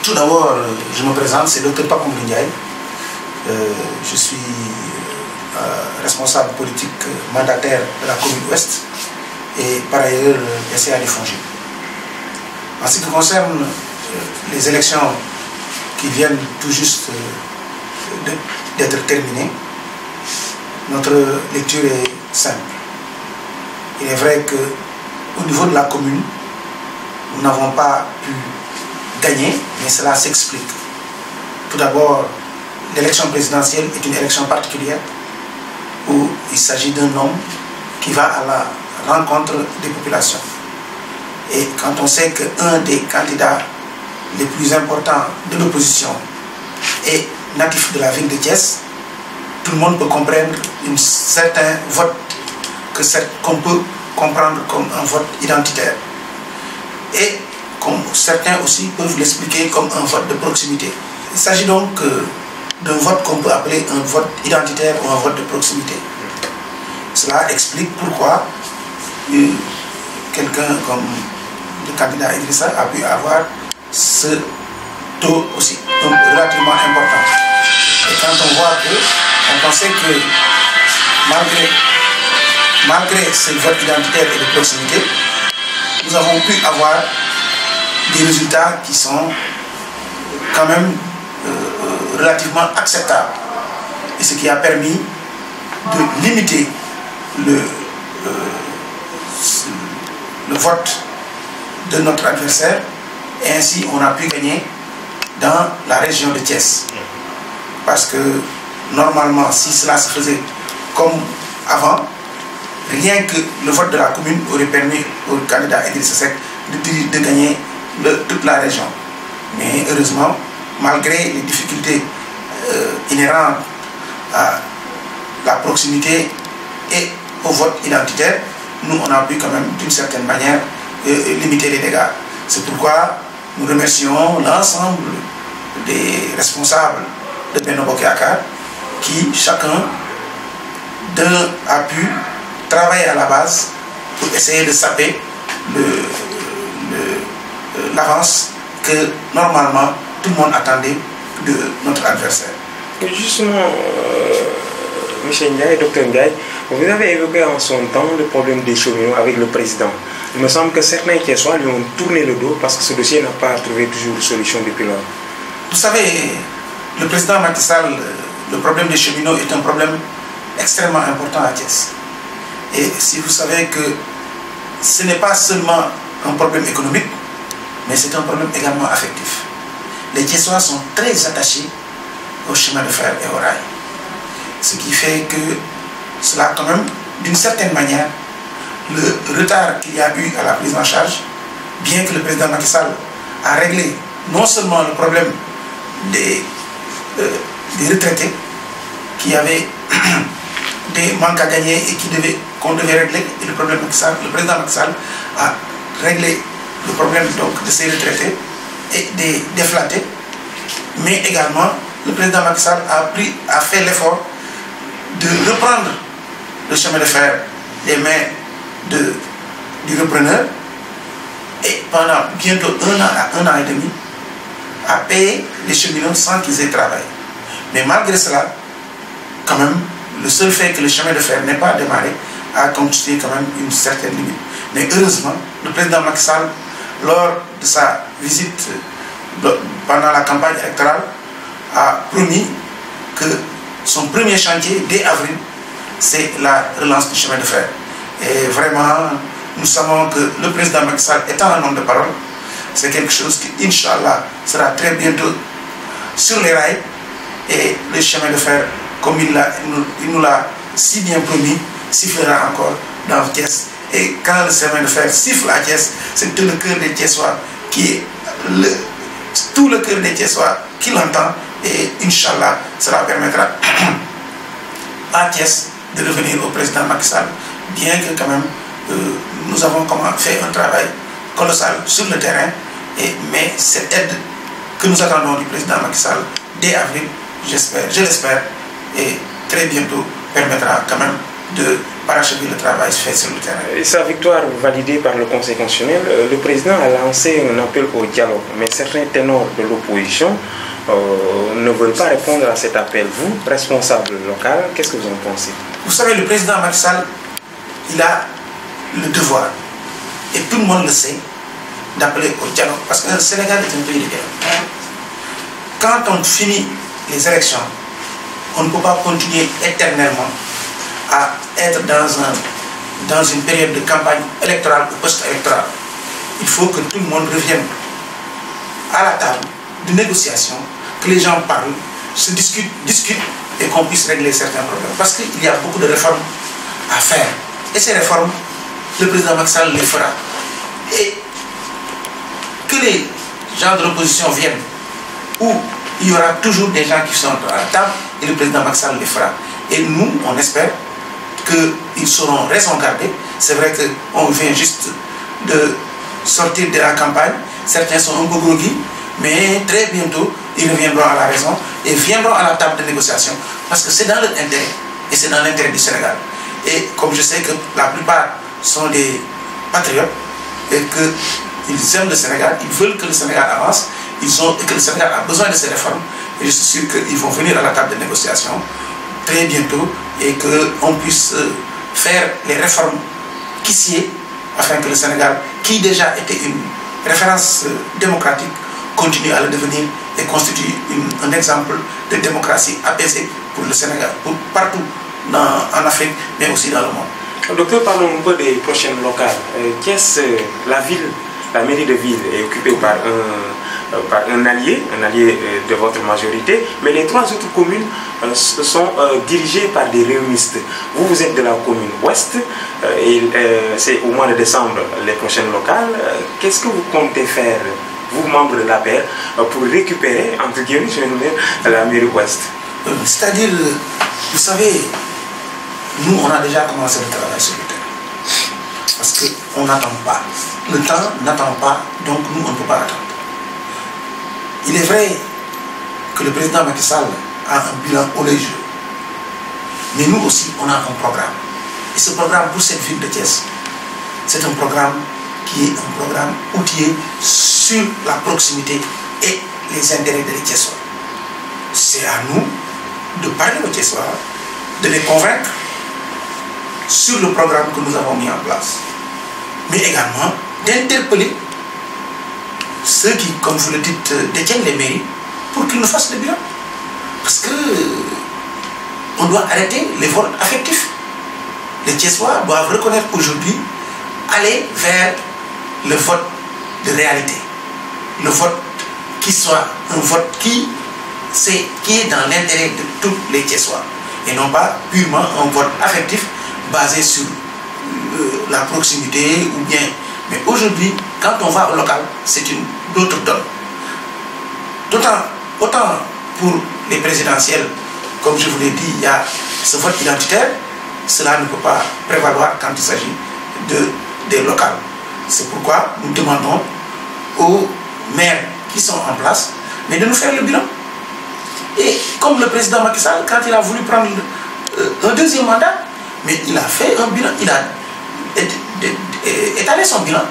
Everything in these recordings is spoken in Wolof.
Tout d'abord, je me présente, c'est Dr Pape Ndiaye. Je suis responsable politique mandataire de la commune Ouest et par ailleurs PCA du FONGIP. En ce qui concerne les élections qui viennent tout juste d'être terminées, notre lecture est simple. Il est vrai qu'au niveau de la commune, nous n'avons pas pu gagner, mais cela s'explique. Tout d'abord, l'élection présidentielle est une élection particulière où il s'agit d'un homme qui va à la rencontre des populations. Et quand on sait qu'un des candidats les plus importants de l'opposition est natif de la ville de Thiès, tout le monde peut comprendre un certain vote qu'on peut comprendre comme un vote identitaire. Et comme certains aussi peuvent l'expliquer comme un vote de proximité. Il s'agit donc d'un vote qu'on peut appeler un vote identitaire ou un vote de proximité. Cela explique pourquoi quelqu'un comme le candidat Idrissa a pu avoir ce taux aussi relativement important. Et quand on voit quand on sait que malgré ce vote identitaire et de proximité, nous avons pu avoir des résultats qui sont quand même relativement acceptables. Et ce qui a permis de limiter le vote de notre adversaire, et ainsi on a pu gagner dans la région de Thiès. Parce que normalement, si cela se faisait comme avant, rien que le vote de la commune aurait permis au candidat Idrissa Seck de gagner toute la région. Mais heureusement, malgré les difficultés inhérentes à la proximité et au vote identitaire, nous on a pu quand même d'une certaine manière limiter les dégâts. C'est pourquoi nous remercions l'ensemble des responsables de Benno Bokk Yakaar qui chacun d'eux a pu travailler à la base pour essayer de saper l'avance que normalement tout le monde attendait de notre adversaire. Justement, M. Ndiaye, Dr Ndiaye, vous avez évoqué en son temps le problème des cheminots avec le président. Il me semble que certains Thiessois lui ont tourné le dos parce que ce dossier n'a pas trouvé toujours de solution depuis lors. Vous savez, le président Macky Sall, le problème des cheminots est un problème extrêmement important à Thiès. Et si vous savez que ce n'est pas seulement un problème économique, mais c'est un problème également affectif. Les Thiessois sont très attachés au chemin de fer et au rail. Ce qui fait que cela, quand même, d'une certaine manière, le retard qu'il y a eu à la prise en charge, bien que le président Macky Sall a réglé non seulement le problème des retraités qui avaient des manques à gagner et qu'on devait régler, et le président Macky Sall a réglé le problème donc, de ces retraités et des déflatés, mais également le président Macky Sall a fait l'effort de reprendre le chemin de fer des mains du repreneur et pendant bientôt un an et demi à payer les cheminots sans qu'ils aient travaillé. Mais malgré cela, quand même, le seul fait que le chemin de fer n'ait pas démarré a constitué quand même une certaine limite. Mais heureusement, le président Macky Sall, lors de sa visite pendant la campagne électorale, a promis que son premier chantier, dès avril, c'est la relance du chemin de fer. Et vraiment, nous savons que le président Macky Sall étant un homme de parole, c'est quelque chose qui, Inch'Allah, sera très bientôt sur les rails. Et le chemin de fer, comme il nous l'a si bien promis, sifflera encore dans Thiès. Et quand le chemin de fer siffle à Thiès, c'est tout le cœur des Thiessois tout le cœur des Thiessois qui l'entend. Et Inch'Allah, cela permettra à Thiès de revenir au président Macky Sall, bien que quand même nous avons fait un travail colossal sur le terrain, mais cette aide que nous attendons du président Macky Sall dès avril, je l'espère, et très bientôt permettra quand même de parachever le travail fait sur le terrain. Et sa victoire validée par le Conseil constitutionnel, le président a lancé un appel au dialogue, mais certains ténors de l'opposition ne veulent pas répondre à cet appel. Vous, responsable local, qu'est-ce que vous en pensez? Vous savez, le président Macky Sall, il a le devoir, et tout le monde le sait, d'appeler au dialogue, parce que le Sénégal est un pays de dialogue. Quand on finit les élections, on ne peut pas continuer éternellement à être dans une période de campagne électorale ou post-électorale. Il faut que tout le monde revienne à la table de négociation, que les gens parlent, se discutent et qu'on puisse régler certains problèmes. Parce qu'il y a beaucoup de réformes à faire. Et ces réformes, le président Macky Sall les fera. Et que les gens de l'opposition viennent, où il y aura toujours des gens qui sont à la table, et le président Macky Sall les fera. Et nous, on espère qu'ils seront raison gardés. C'est vrai qu'on vient juste de sortir de la campagne, certains sont un peu groggy, mais très bientôt, ils reviendront à la raison et viendront à la table de négociation, parce que c'est dans leur intérêt, et c'est dans l'intérêt du Sénégal. Et comme je sais que la plupart sont des patriotes, et qu'ils aiment le Sénégal, ils veulent que le Sénégal avance, et que le Sénégal a besoin de ces réformes, et je suis sûr qu'ils vont venir à la table de négociation très bientôt, et qu'on puisse faire les réformes qui sied, afin que le Sénégal, qui déjà était une référence démocratique, continue à le devenir et constitue un exemple de démocratie apaisée pour le Sénégal, pour partout en Afrique, mais aussi dans le monde. Docteur, parlons un peu des prochaines locales. Qu'est-ce la ville, la mairie de ville est occupée par un allié de votre majorité, mais les trois autres communes sont dirigées par des réunistes. Vous êtes de la commune ouest, et c'est au mois de décembre les prochaines locales. Qu'est-ce que vous comptez faire, vous membres de l'APR, pour récupérer, entre guillemets, la mairie ouest? C'est-à-dire, vous savez, nous on a déjà commencé le travail sur le terrain. Parce qu'on n'attend pas. Le temps n'attend pas, donc nous on ne peut pas attendre. Il est vrai que le président Macky Sall a un bilan élogieux. Mais nous aussi, on a un programme. Et ce programme pour cette ville de Thiès, c'est un programme qui est un programme outillé sur la proximité et les intérêts des Thiessois. C'est à nous de parler aux Thiessois, de les convaincre sur le programme que nous avons mis en place. Mais également d'interpeller ceux qui, comme vous le dites, détiennent les mairies pour qu'ils nous fassent le bilan. Parce que on doit arrêter les vols affectifs. Les Thiessois doivent reconnaître aujourd'hui, aller vers le vote de réalité. Le vote qui soit un vote qui est dans l'intérêt de tous les Thiessois. Et non pas purement un vote affectif basé sur la proximité ou bien. Mais aujourd'hui, quand on va au local, c'est une autre donne. Autant pour les présidentielles, comme je vous l'ai dit, il y a ce vote identitaire, cela ne peut pas prévaloir quand il s'agit des locales. C'est pourquoi nous demandons aux maires qui sont en place, mais de nous faire le bilan. Et comme le président Macky Sall, quand il a voulu prendre un deuxième mandat, mais il a fait un bilan, il a étalé son bilan.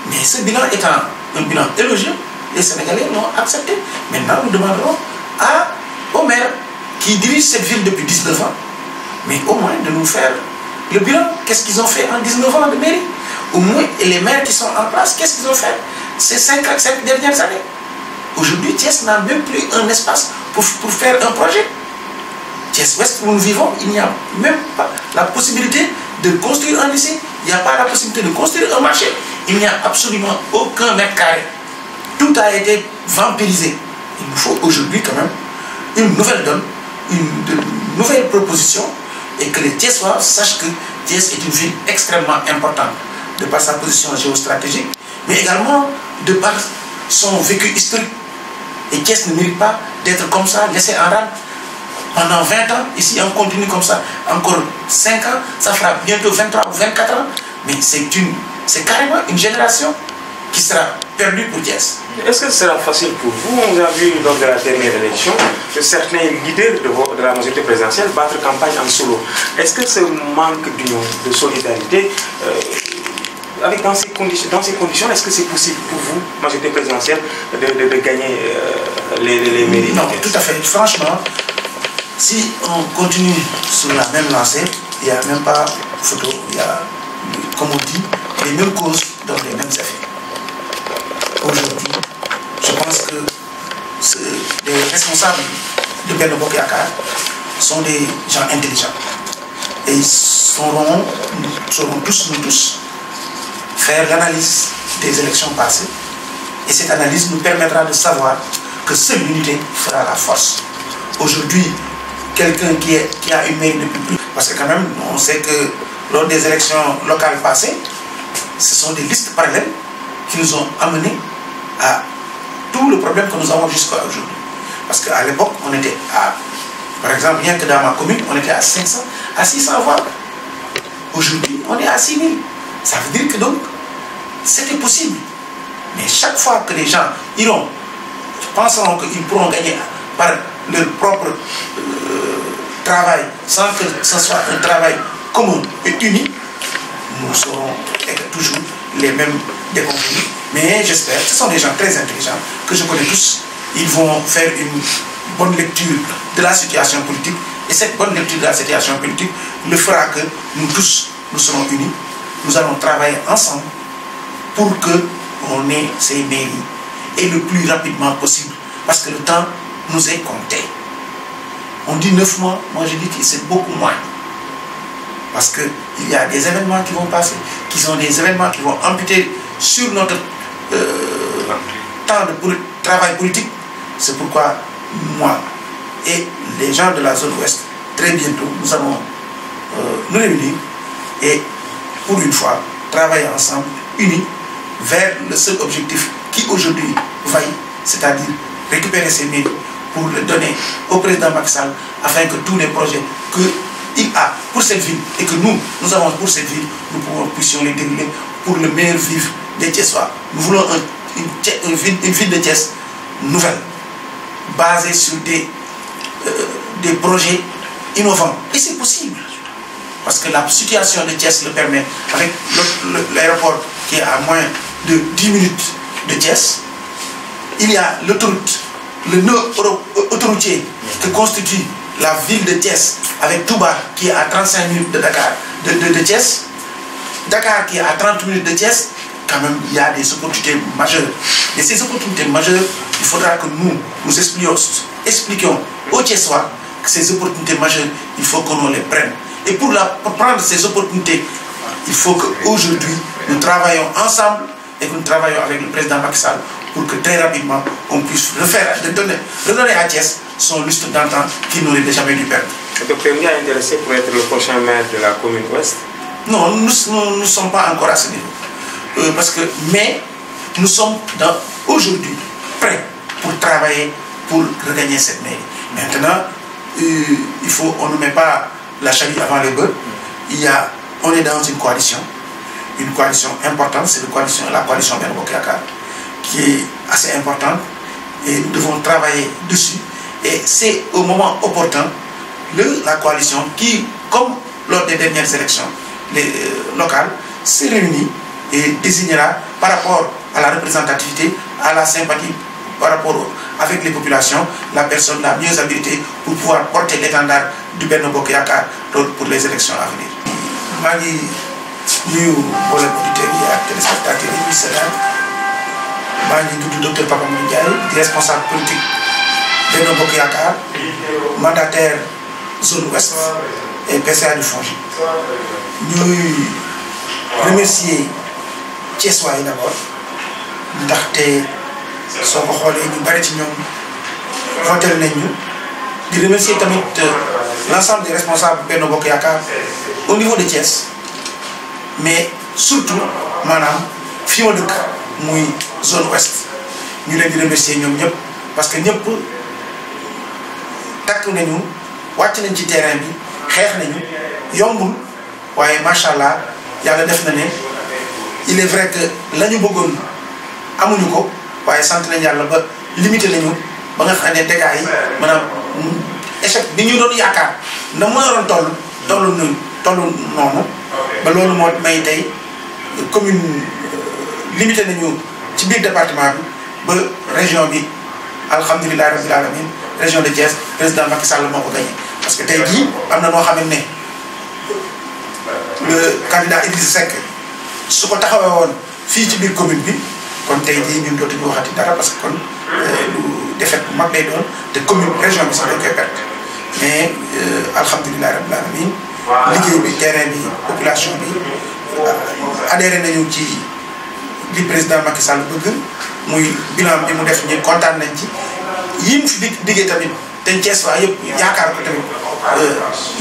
Mais ce bilan étant un bilan élogieux, les Sénégalais l'ont accepté. Maintenant, nous demanderons aux maires qui dirigent cette ville depuis 19 ans, mais au moins de nous faire le bilan. Qu'est-ce qu'ils ont fait en 19 ans de mairie? Au moins, et les maires qui sont en place, qu'est-ce qu'ils ont fait ces 5 dernières années? Aujourd'hui, Thiès n'a même plus un espace pour faire un projet. Thiès Ouest, où nous vivons, il n'y a même pas la possibilité de construire un lycée. Il n'y a pas la possibilité de construire un marché. Il n'y a absolument aucun mètre carré. Tout a été vampirisé. Il nous faut aujourd'hui quand même une nouvelle donne, une nouvelle proposition, et que les Thiessois sachent que Thiès est une ville extrêmement importante de par sa position géostratégique, mais également de par son vécu historique. Et Thiès ne mérite pas d'être comme ça, laissé en rade pendant 20 ans. Ici, on continue comme ça encore 5 ans, ça fera bientôt 23 ou 24 ans. Mais c'est carrément une génération qui sera perdu pour Thiès. Est-ce que ce sera facile pour vous? On a vu lors de la dernière élection que certains leaders de la majorité présidentielle battent campagne en solo. Est-ce que ce manque d'union, de solidarité, dans ces conditions, est-ce que c'est possible pour vous, majorité présidentielle, de gagner les mairies? Non, tout à fait. Franchement, si on continue sur la même lancée, il n'y a même pas photo, il y a, comme on dit, les mêmes causes dans les mêmes effets. Aujourd'hui, je pense que les responsables de Benno Bokk Yakaar sont des gens intelligents. Et ils sauront tous, nous tous, faire l'analyse des élections passées. Et cette analyse nous permettra de savoir que seule l'unité fera la force. Aujourd'hui, quelqu'un qui a une mairie depuis plus... Parce que quand même, on sait que lors des élections locales passées, ce sont des listes parallèles qui nous ont amenés à tout le problème que nous avons jusqu'à aujourd'hui. Parce qu'à l'époque, on était à... Par exemple, rien que dans ma commune, on était à 500, à 600 voix. Aujourd'hui, on est à 6000. Ça veut dire que donc, c'était possible. Mais chaque fois que les gens iront, penseront qu'ils pourront gagner par leur propre travail, sans que ce soit un travail commun et uni, nous serons toujours les mêmes déconvenus. Mais j'espère, ce sont des gens très intelligents, que je connais tous. Ils vont faire une bonne lecture de la situation politique. Et cette bonne lecture de la situation politique le fera que nous tous, nous serons unis. Nous allons travailler ensemble pour qu'on ait ces mairies et le plus rapidement possible. Parce que le temps nous est compté. On dit 9 mois, moi je dis que c'est beaucoup moins. Parce qu'il y a des événements qui vont passer, qui sont des événements qui vont amputer sur notre temps de travail politique. C'est pourquoi moi et les gens de la zone ouest, très bientôt, nous allons nous réunir et pour une fois, travailler ensemble, unis, vers le seul objectif qui aujourd'hui vaille, c'est-à-dire récupérer ces mairies pour le donner au président Macky Sall afin que tous les projets qu'il a pour cette ville et que nous avons pour cette ville, nous puissions les dérouler pour le meilleur vivre des Thiessois. Nous voulons une ville de Thiès nouvelle, basée sur des projets innovants. Et c'est possible. Parce que la situation de Thiès le permet, avec l'aéroport qui est à moins de 10 minutes de Thiès, il y a l'autoroute, le nœud autoroutier que constitue la ville de Thiès, avec Touba qui est à 35 minutes de Dakar, de Thiès, Dakar qui est à 30 minutes de Thiès. Quand même, il y a des opportunités majeures. Et ces opportunités majeures, il faudra que nous expliquions aux Thiessois que ces opportunités majeures, il faut qu'on les prenne. Et pour prendre ces opportunités, il faut qu'aujourd'hui, nous travaillons ensemble et que nous travaillons avec le président Macky Sall pour que très rapidement, on puisse redonner à Thiès son lustre d'antan qu'il n'aurait jamais dû perdre. Le docteur Ndiaye est intéressé pour être le prochain maire de la commune ouest? Non, nous ne sommes pas encore à ce niveau. Mais nous sommes aujourd'hui prêts pour travailler pour regagner cette mairie. Maintenant, on ne met pas la charrue avant les bœufs. On est dans une coalition importante, c'est la coalition Benno Bokk Yakaar, qui est assez importante et nous devons travailler dessus. Et c'est au moment opportun, la coalition qui, comme lors des dernières élections locales, se réunit et désignera par rapport à la représentativité, à la sympathie, par rapport avec les populations, la personne la mieux habilitée pour pouvoir porter l'étendard du Benno Bokk Yakaar pour les élections à venir. maa ngi nuyu mboolem auditeurs yi ak téléspectateurs yi ñuy seetaan maa ngi tudd docteur Papa Mbaye Ndiaye di responsable politique Benno Bokk Yakaar, mandataire zone ouest et PCA du FONGIP. ñuy remercier Thiessois yi d'abord ndaxte soo ko xoolee ñu bari ci ñoom votel nañ ñu. di remercier tamit l'ensemble des responsables Benno Bokk Yakaar au niveau de Thiès, mais surtout maanaam fi ma dëkk muy zone ouest ñu leen di remercier ñoom ñëpp parce que ñëpp takk nañu wàcc nañ ci terrain bi xeex nañu yombul waaye macha allah yàlla def na ne il est vrai que la ñu bëggoon amuñu ko waaye sant nañ yàlla ba limité nañu ba nga xam ne dégâts yi maanaam échec bi ñu doon yaakaar na mu waroon toll noonu ba loolu moo may tey commune limité nañu ci biir département bi ba région bi alhamdulilah rabbil alamin région de Thiès président Macky Sall moo ko gagné parce que tey jii am na noo xam ne le candidat Idrissa Seck su ko taxawee woon fii ci biir commune bi kon tey jii ñun dootuñu waxati dara parce que kon lu défaite bu mag lay doon te commune région bi sax dañ koy perte mais alhamdulilah rabbil alamin liggéey bi terrain bi population bi adhéré nañu ci li président Macky Sall bëgg muy bilan bi mu def ñu kontaan nañ ci yi mu fi diggee tamit te Thiès waa yëpp yaakaar ko tamit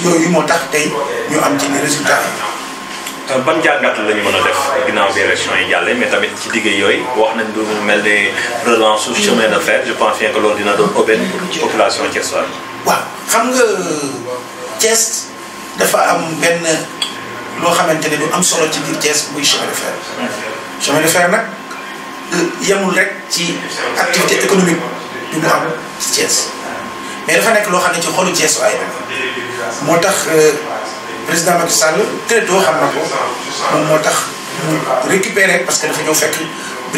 yooyu moo tax tey ñu am ci résultat yi. ban jàngat la ñu mën a def ginnaaw bi élection yi jàllee mais tamit ci liggéey yooyu wax nañ lu mel ne relance su chemin de fer je pense bien que loolu dina doon aubaine population thiessoise. waaw xam nga Thiès dafa am benn loo xamante ne lu am solo ci biir Thiès muy chemin de fer. chemin de fer nag yemul rek ci activité économique du mu am ci Thiès mais dafa nekk loo xam ne ci xolu Thiès waaye moo tax président Macky Sall très tôt xam na ko moom moo tax mu récupérer parce que dafa ñëw fekk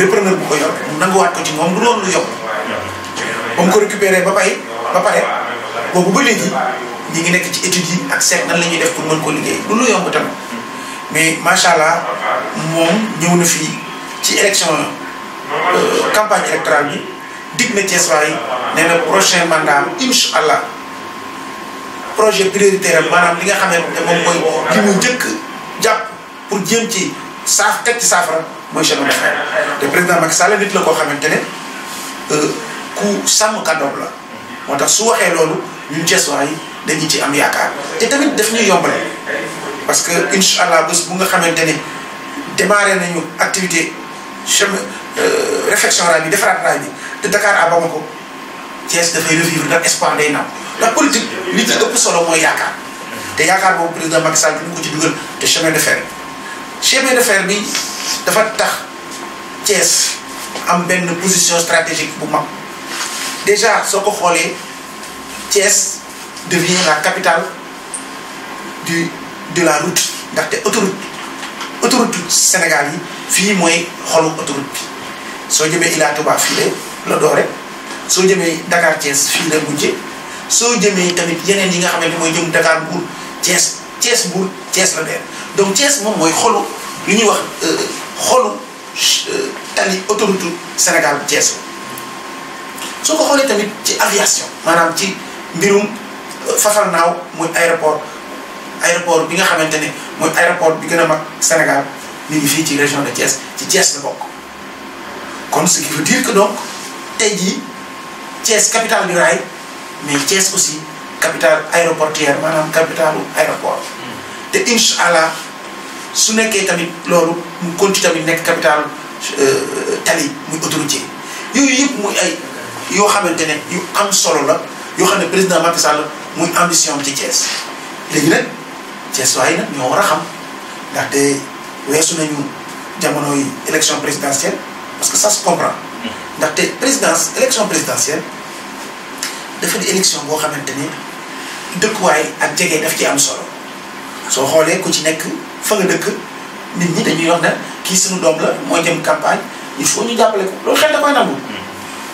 repreneur bu ko yor mu nanguwaat ko ci moom du loolu lu yomb ba mu ko récupérer ba pare boobu ba léegi ñi ngi nekk ci études yi ak seet nan la ñuy def pour mën ko liggéey du lu yomb tamit mais macha allah moom ñëw na fii ci élection campagne électorale bi dig na Thiès waay nee na prochain mandat incha allah projet prioritaire maanaam li nga xamante ne moom mooy li mu njëkk jàpp pour jéem ci teg ci saafara mooy chemin de fer te président Macky Sall nit la koo xamante ne ku sàmm kàddoom la moo tax su waxee loolu ñun Thiès waay dañu ci am yaakaar te tamit daf ñuy yombal parce que incha allah bés bu nga xamante ne démarré nañu activité chemin réflexion raay bi defaraat raay bi de Dakar à Bamako Thiès dafay revivre ndax espoir day naw ndax politique li ci ëpp solo mooy yaakaar te yaakaar boobu président Macky Sall dina ko ci dugal te chemin de fer bi dafa tax Thiès am benn position stratégique bu mag déjà soo ko xoolee Thiès devient la capitale de la route ndaxte autoroute Sénégal yi fii mooy xolu autoroute bi soo jëmee Ila Touba fii la doore soo jëmee Dakar Thiès fii la mujje soo jëmee tamit yeneen yi nga xamante ne mooy jëm Dakar Mbour Thiès Mbour Thiès la der donc Thiès moom mooy xolu li ñuy wax xolu tali autoroute Sénégal Thiès la soo ko xoolee tamit ci aviation maanaam ci mbirum fafal naaw muy aéroport bi nga xamante ne mooy aéroport bi gën a mag Sénégal mi ngi fii ci région de Thiès ci Thiès la bokk kon ce qui veut dire que donc tey jii Thiès capitale du rail mais Thiès aussi capitale aéroportuaire maanaam capitalu aéroport te incha allah su nekkee tamit loolu mu continue tamit nekk capitale tali muy autoroutier yooyu yëpp muy ay yoo xamante ne yu am solo la yoo xam ne président Macky Sall muy ambition ci Thiès léegi nag Thiès waaye nag ñoo war a xam ndaxte weesu nañu jamono yi élection présidentielle parce que ça se comprend ndaxte élection présidentielle dafa di élection boo xamante ni dëkkuwaay ak jege daf ci am solo soo xoolee ku ci nekk fa nga dëkk nit ñi dañuy wax ne kii suñu doom la mooy jëm campagne il faut ñu jàppale ko loolu xel da koy nangu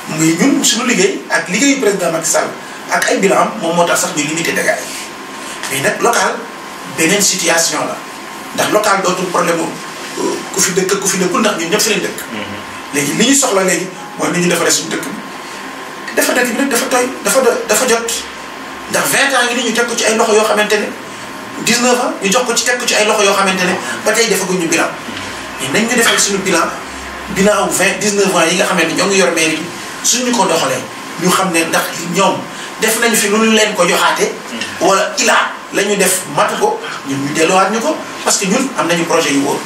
muy ñun suñu liggéey ak liggéeyu président Macky Sall ak ay bilan moom moo tax sax ñu limité dégâts yi mais nag local beneen situation la ndax local dootul problème ku fi dëkk ku fi dëkkul ndax ñun ñëpp fi lañ dëkk léegi li ñu soxla léegi mooy ni ñu defaree suñu dëkk bi dafa dëkk bi nag dafa tooy dafa jot ndax 20 ans ngi ni ñu teg ko ci ay loxo yoo xamante ne 19 ans ñu jox ko ci teg ko ci ay loxo yoo xamante ne ba tey defaguñu bilan mais nañ ñu defal suñu bilan wu 19 ans yi nga xamante ne ñoo ngi yor mairie bi suñu ko doxalee ñu xam ne ndax ñoom def nañu fi lu ñu leen ko joxaate wala ilaa la ñu def matu ko ñun ñu delluwaat ñu ko parce que ñun am nañu projet yu wóor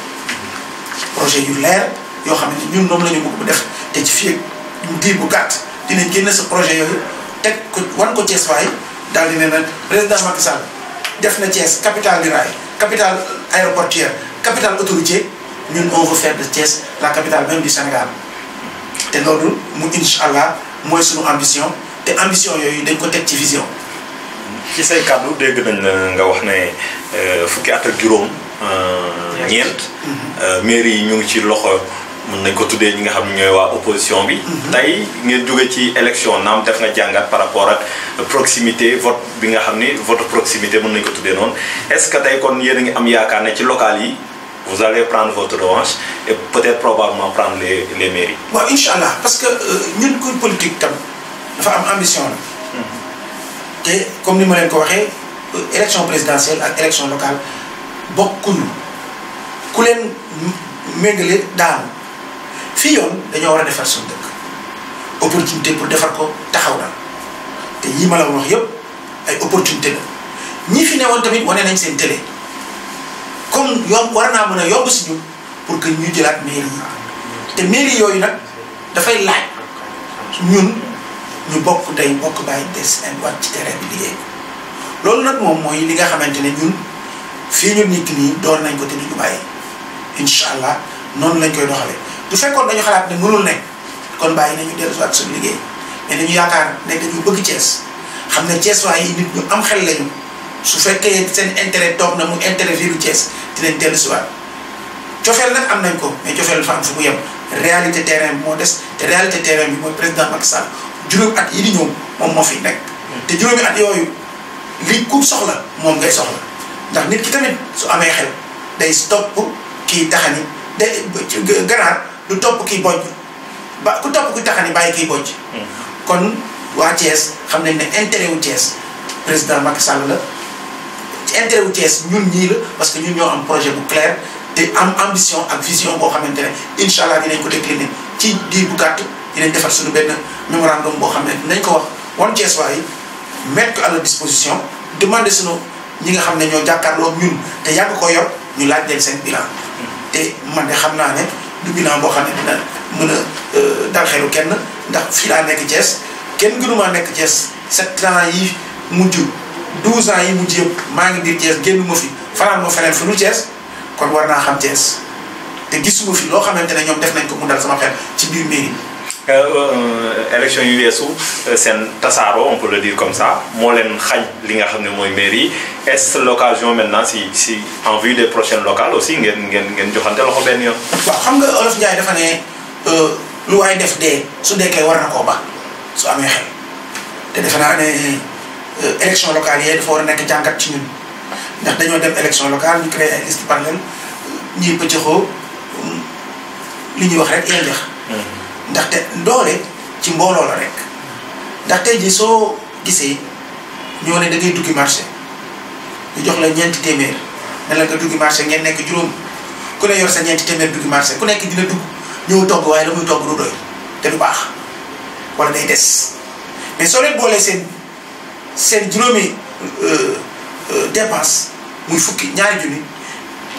projet yu leer yoo xam ne ñun moom la ñu bëgg bu def te ci fii diir bu gàtt dinañ génne sa projet yooyu teg ko wan ko Thiès waay daal di ne nag président Macky Sall def na Thiès capitale du rail capitale aéroportuaire capitale autoroutier ñun on veut faire de Thiès la capitale même du Sénégal te loolu mu incha allah mooy suñu ambition te ambition yooyu dañ ko teg ci vision. ci say kàddu dégg nañ la nga wax ne fukki at ak juróom ñeent mairie yi ñu ngi ci loxo mën nañ ko tuddee ñi nga xam ne ñooy waa opposition bi tey ngeen jóge ci élection naam def nga jàngat par rapport ak proximité vote bi nga xam ni vote proximité mën nañ ko tuddee noonu est-ce que tey kon yéen a ngi am yaakaar ne ci local yi vous allez prendre votre revanche et peut-être probablement prendre les mairies. waaw incha allah parce que ñun kuy politique tam dafa am ambition la te comme ni ma leen ko waxee élection présidentielle ak élection locale bokkuñu ku leen méngale daanu fii yoon dañoo war a defar suñu dëkk opportunité pour defar ko taxaw na te yii ma la wax yëpp ay opportunité la ñi fi newoon tamit wane nañ seen télé comme yoon war naa mën a yomb si ñun pour que ñu jëlaat mairie yi te mairie yooyu nag dafay laaj ñun ñu bokk day bokk bàyyi des and wàcc ci terrain bi liggéey loolu nag moom mooy li nga xamante ne ñun fii ñu nekk nii doon nañ ko te duñu bàyyi incha allah noonu lañ koy doxalee du fekkoon dañu xalaat ne mënul nekk kon bàyyi nañu dellusiwaat suñu liggéey mais dañu yaakaar ne dañu bëgg Thiès xam ne Thiès waaye nit ñu am xel lañu su fekkee seen intérêt toog na mu intérêt fii lu Thiès dinañ dellusiwaat cofeel nag am nañ ko mais cofeel dafa am fu mu yem réalité terrain bi moo des te réalité terrain bi mooy président Macky Sall juróomi at yi di ñëw moom moo fi nekk te juróomi at yooyu li ku soxla moom ngay soxla ndax nit ki tamit su amee xel day topp kii taxani day ganaar du topp kii bojj ba ku topp ku taxani bàyyi kii bojj kon waa Thiès xam nañ ne intérêt wu Thiès président Macky Sall la ci intérêt wu Thiès ñun ñii la parce que ñun ñoo am projet bu clair te am ambition ak vision boo xamante ne incha allah dinañ ko décliner ci diir bu gàtt dinañ defar suñu benn mémorandum boo xam ne dinañ ko wax wan Thiès waaye mettre ko à la disposition demander sunu ñi nga xam ne ñoo jàkkaarloo ñun te yàgg ko yor ñu laaj leen seen bilan te man de xam naa ne du bilan boo xam ne dina mën a dal xelu kenn ndax fii laa nekk Thiès kenn gënumaa nekk Thiès 7 ans yi mujj 12 ans yi mujj yëpp maa ngi biir Thiès génn ma fi fanaan ma feneen fu dul Thiès kon war naa xam Thiès te gisuma fi loo xamante ne ñoom def nañ ko mu dal sama xel ci biir mairie élection yu weesu seen tasaaro on peut le dire comme ça moo leen xañ li nga xam ne mooy mairie est-ce l'occasion maintenant si en vue des prochaines locales aussi ngeen joxante loxo benn yoon. waaw xam nga Olof Ndiaye dafa ne lu waay def dee su deekee war na koo ba su amee xel te defe naa ne élection locale yee dafa war a nekk jàngat ci ñun ndax dañoo dem élection locale ñu créé ay liste parallèle ñuy pëccëxoo li ñuy wax rek yéen jax ndaxte doole ci mbooloo la rek ndax tey jii soo gisee ñoo ne da ngay duggi marché ñu jox la ñeenti téeméer ne la nga duggi marché ngeen nekk juróom ku ne yor sa ñeenti téeméer duggi marché ku nekk dina dugg ñëw togg waaye la muy togg du doy te du baax wala day des mais soo leen boolee seen juróomi dépense muy fukki ñaari junni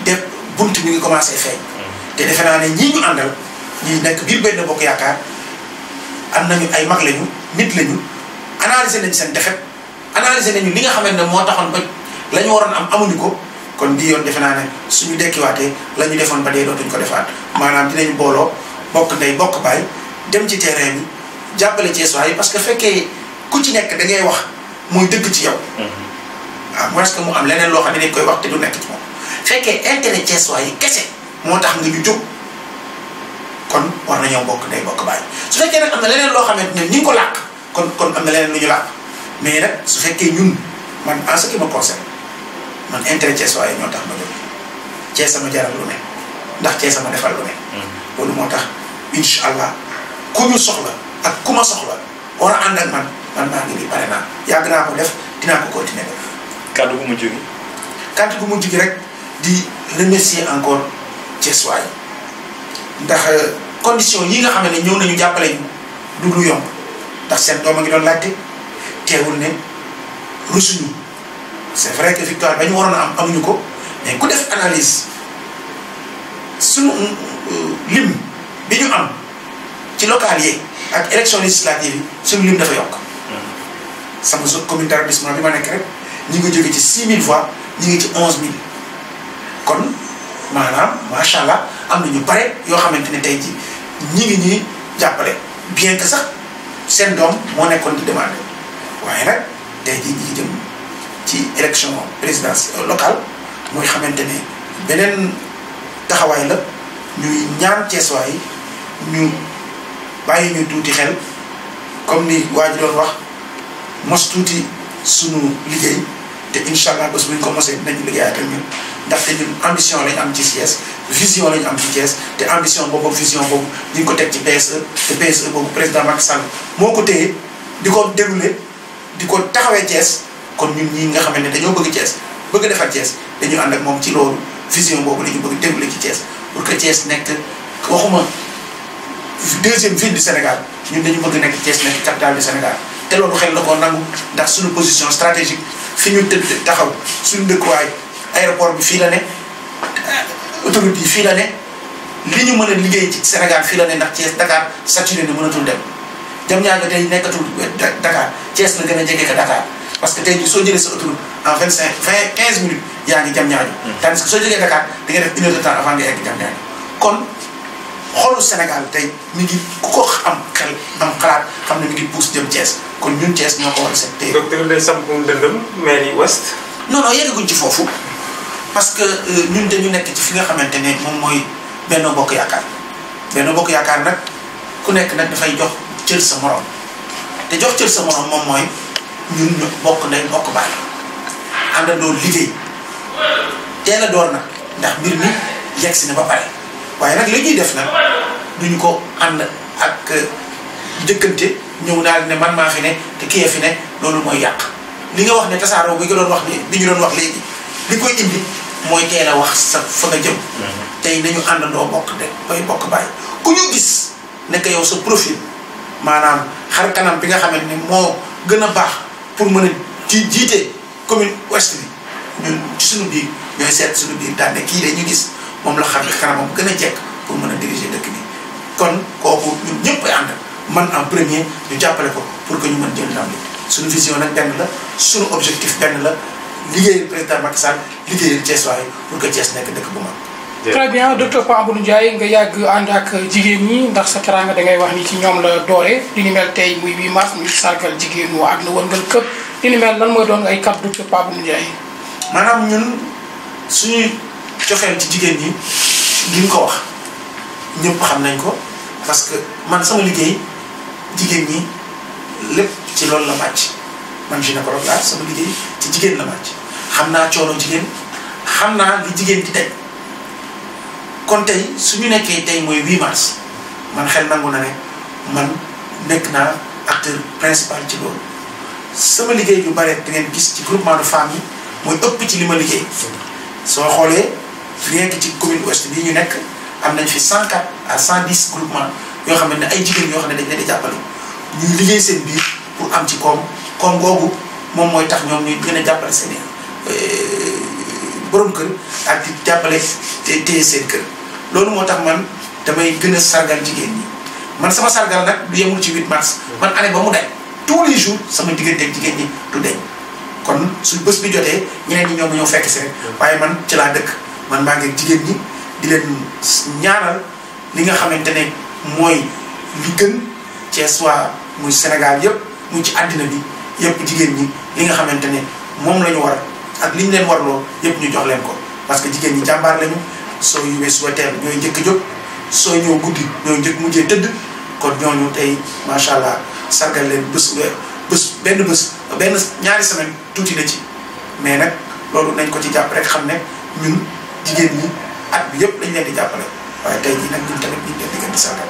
de bunt mi ngi commencé feeñ te defe naa ne ñii ñu àndal ñi nekk biir benn bokk yaakaar am nañu ay mag lañu nit lañu analyser nañu seen defet analyser nañu li nga xamante ne moo taxoon ba la ñu waroon am amuñu ko kon bii yoon defe naa ne suñu dekkiwaatee la ñu defoon ba dee dootuñu ko defaat maanaam dinañu booloo bokk ndey bokk baay dem ci terrain bi jàppale Thiès yi parce que fekkee ku ci nekk da ngay wax muy dëgg ci yow. waaw mooy est-ce que mu am leneen loo xam ne dañ koy wax te du nekk ci moom fekkee intérêt Thiès yi kese moo tax nga ñu jóg. kon war nañoo bokk day bokk bàyyi su fekkee nag am na leneen loo xamante ne ñi ngi ko làkk kon am na leneen lu ñu làkk mais nag su fekkee ñun man en ce qui me concerne man intérêt Thiès waaye ñoo tax ma jóg Thiès sama jaral lu ne ndax Thiès sama defal lu ne. loolu moo tax incha allah ku ñu soxla ak ku ma soxla war a ànd ak man maa ngi nii pare naa yàgg naa ko def dinaa ko continuer def. kàddu gu mujj gi. kàddu gu mujj gi rek di remercier encore Thiès waaye. ndax condition yi nga xam ne ñëw nañu jàppale ñu du lu yomb ndax seen doom a ngi doon laajte teewul ne rusuñu c'est vrai que victoire ba ñu waroon a am amuñu ko mais ku def analyse suñu lim bi ñu am ci local yi ak élection législative yi suñu lim dafa yokk. sama commune d'arrondissement bi ma nekk rek ñi ngi jóge ci 6000 voix ñi ngi ci 11000 kon maanaam macha allah am na ñu bare yoo xamante ne tey ji ñi ngi ñuy jàppale bien que sax seen doom moo nekkoon di demandé waaye nag tey jii ñi jëm ci élection présidentielle locale mooy xamante ne beneen taxawaay la ñuy ñaan Ceesuwaay yi ñu bàyyi ñu tuuti xel comme ni waa ji doon wax mos tuuti sunu liggéey te incha allah bés bu ñu ko mosee dinañu liggéeyaat ak ñun ndaxte ñun ambition lañ am ci Thiès vision lañ am ci Thiès te ambition boobu vision boobu ñu ngi ko teg ci PSE te PSE boobu président Macky Sall moo ko téye di ko déroulé di ko taxawee Thiès kon ñun ñii nga xamante ne dañoo bëgg Thiès bëgg defar Thiès dañu ànd ak moom ci loolu vision boobu la ñu bëgg déroulé ci Thiès pour que Thiès nekk waxuma deuxième ville du Sénégal ñun dañu bëgg nekk Thiès nekk capitale du Sénégal te loolu xel la ko nangu ndax suñu position stratégique fi ñu tëdd taxaw suñu dëkkuwaay aéroport bi fii la ne autoroute yi fii la ne li ñu mën a liggéey ci Sénégal fii la ne ndax Thiès Dakar saturé na mënatul dem Diamniadio tey nekkatul Dakar Thiès la gën a jege ka Dakar parce que tey jii soo jëlee sa autoroute en 15 minutes yaa ngi Diamniadio tandis que soo jógee Dakar di nga def 1 heure de temps avant nga egg Diamniadio kon xolu Sénégal tey mi ngi ku ko am xel am xalaat xam ne mi ngi pousse jëm Thiès kon ñun Thiès ñoo ko war a seet tey. docteur day samp ndëndëm mairie ouest. non yeggaguñ ci foofu parce que ñun dañu nekk ci fi nga xamante ne moom mooy Benno Bokk Yaakaar Benno Bokk Yaakaar nag ku nekk nag dafay jox cër sa morom te jox cër sa morom moom mooy ñun ñu bokk ndey bokk baay àndandoo liggéey teel a door nag ndax mbir mi yegg si na ba pare. waaye nag li ñuy def nag duñu ko ànd ak jëkkante ñëw naa ne man maa fi ne te kii fi ne loolu mooy yàq li nga wax ne tasaaroo bi nga doon wax ni bi ñu doon wax léegi li koy indi mooy teel a wax sa fa nga jëm. tey nañu àndandoo bokk de bay bokk bàyyi ku ñu gis nekk yow sa profil maanaam xar kanam bi nga xamante ne moo gën a baax pour mën a jiite commune ouest bi ñun ci suñu biir ñooy seet suñu biir daan ne kii de ñu gis. moom la xam ne kanamam gën a jekk pour mën a diriger dëkk bi kon kooku ñun ñëpp ay ànd man en premier ñu jàppale ko pour que ñu mën jël ndam li suñu vision nag benn la suñu objectif benn la liggéeyal président Macky Sall liggéeyal Thiessois yi pour que Thiès nekk dëkk bu mag. très bien docteur Pape Amadou Ndiaye nga yàgg ànd ak jigéen ñi ndax sa teraanga da ngay wax ni ci ñoom la doore li ni mel tey muy 8 mars muy sargal jigéenu àdduna wërngal këpp li ni mel lan mooy doon ay kàddu docteur Pape Amadou Ndiaye. maanaam ñun suñuy cofeel ci jigéen ñi liñ ko wax ñëpp xam nañ ko parce que man sama liggéey jigéen ñi lépp ci loolu la màcc man gynécologue laa sama liggéey ci jigéen la màcc xam naa coono jigéen xam naa li jigéen di daj kon tey suñu nekkee tey mooy 8 mars man xel nangu na ne man nekk naa acteur principal ci loolu sama liggéey yu bare da ngeen gis ci groupement de femmes yi mooy ëpp ci li ma liggéey soo xoolee rien que ci commune ouest bii ñu nekk am nañ fi 104 à 110 groupement yoo xam ne ay jigéen yoo xam ne dañ leen di jàppale ñuy liggéey seen biir pour am ci koom googu moom mooy tax ñoom ñuy gën a jàppale seen borom kër ak di jàppale te téye seen kër loolu moo tax man damay gën a sargal jigéen ñi man sama sargal nag du yemul ci 8 mars man année ba mu daj tous les jours sama diggante ak jigéen ñi du deñ kon su bés bi jotee ñeneen ñi ñoom ñoo fekk si rek waaye man ci laa dëkk man maa ngi jigéen ñi di leen ñaanal li nga xamante ne mooy li gën Thiessois muy Sénégal yëpp muy ci àddina bi yëpp jigéen ñi li nga xamante ne moom la ñu war ak li ñu leen warloo yëpp ñu jox leen ko parce que jigéen ñi jàmbaar lañu soo yuwee suba teel ñooy njëkk a jóg soo ñëw guddi ñooy njëkk mujjee tëdd kon ñooñu tey macha allah sargal leen benn ñaari semaine tuuti na ci mais nag loolu nañ ko ci jàpp rek xam ne ñun jigéen ñi at bi yëpp dañ leen di jàppale waaye tey jii nag ñun tamit ñu ngi leen di gën di sargal